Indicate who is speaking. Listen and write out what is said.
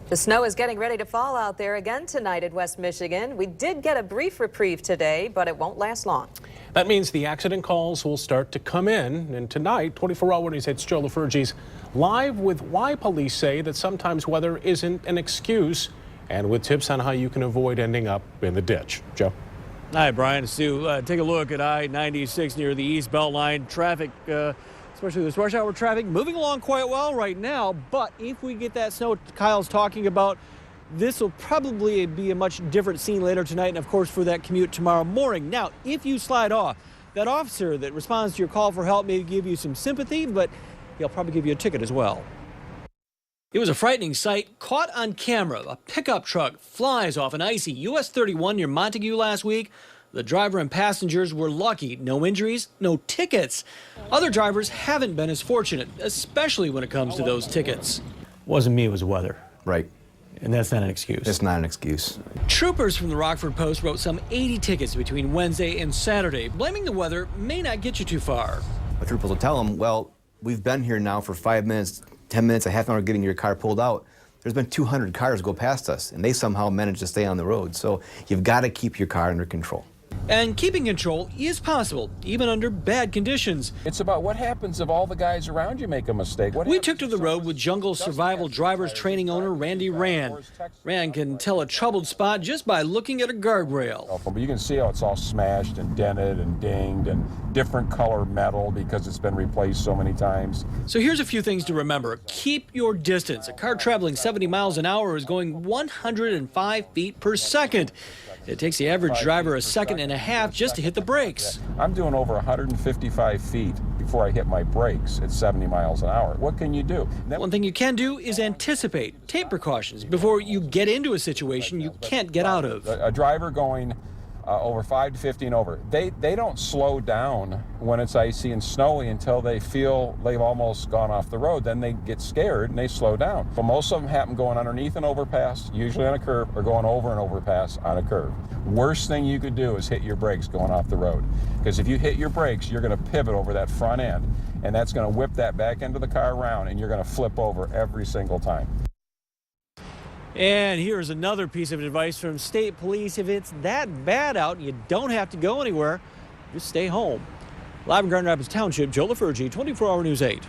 Speaker 1: The snow is getting ready to fall out there again tonight in West Michigan. We did get a brief reprieve today, but it won't last long.
Speaker 2: That means the accident calls will start to come in. And tonight, 24-hour News 8's Joe LaFurgey's live with why police say that sometimes weather isn't an excuse, and with tips on how you can avoid ending up in the ditch. Joe.
Speaker 3: Hi, Brian. Stu, take a look at I-96 near the East Beltline. Traffic, especially this rush hour traffic, moving along quite well right now. But if we get that snow Kyle's talking about, this will probably be a much different scene later tonight, and of course for that commute tomorrow morning. Now, if you slide off, that officer that responds to your call for help may give you some sympathy, but he'll probably give you a ticket as well. It was a frightening sight caught on camera. A pickup truck flies off an icy US 31 near Montague last week. The driver and passengers were lucky. No injuries, no tickets. Other drivers haven't been as fortunate, especially when it comes to those tickets. Wasn't me, it was weather.
Speaker 4: Right.
Speaker 3: And that's not an excuse.
Speaker 4: It's not an excuse.
Speaker 3: Troopers from the Rockford Post wrote some 80 tickets between Wednesday and Saturday. Blaming the weather may not get you too far.
Speaker 4: The troopers will tell them, well, we've been here now for 5 minutes, 10 minutes, a half an hour getting your car pulled out. There's been 200 cars go past us, and they somehow managed to stay on the road. So you've got to keep your car under control.
Speaker 3: And keeping control is possible, even under bad conditions.
Speaker 5: It's about what happens if all the guys around you make a mistake.
Speaker 3: We took to the road with Jungle Survival Drivers Training owner Randy Rand. Rand can tell a troubled spot just by looking at a guardrail.
Speaker 5: But you can see how it's all smashed and dented and dinged and different color metal because it's been replaced so many times.
Speaker 3: So here's a few things to remember. Keep your distance. A car traveling 70 miles an hour is going 105 feet per second. It takes the average driver a second and a half just to hit the brakes.
Speaker 5: I'm doing over 155 feet before I hit my brakes at 70 miles an hour. What can you do?
Speaker 3: One thing you can do is anticipate, take precautions before you get into a situation you can't get out of.
Speaker 5: A driver going over 5 to 50 and over, they don't slow down when it's icy and snowy until they feel they've almost gone off the road. Then they get scared and they slow down. But most of them happen going underneath an overpass, usually on a curb, or going over an overpass on a curb. Worst thing you could do is hit your brakes going off the road. Because if you hit your brakes, you're going to pivot over that front end, and that's going to whip that back end of the car around, and you're going to flip over every single time.
Speaker 3: And here's another piece of advice from state police. If it's that bad out, you don't have to go anywhere. Just stay home. Live in Grand Rapids Township, Joe LaFurgey, 24-hour News 8.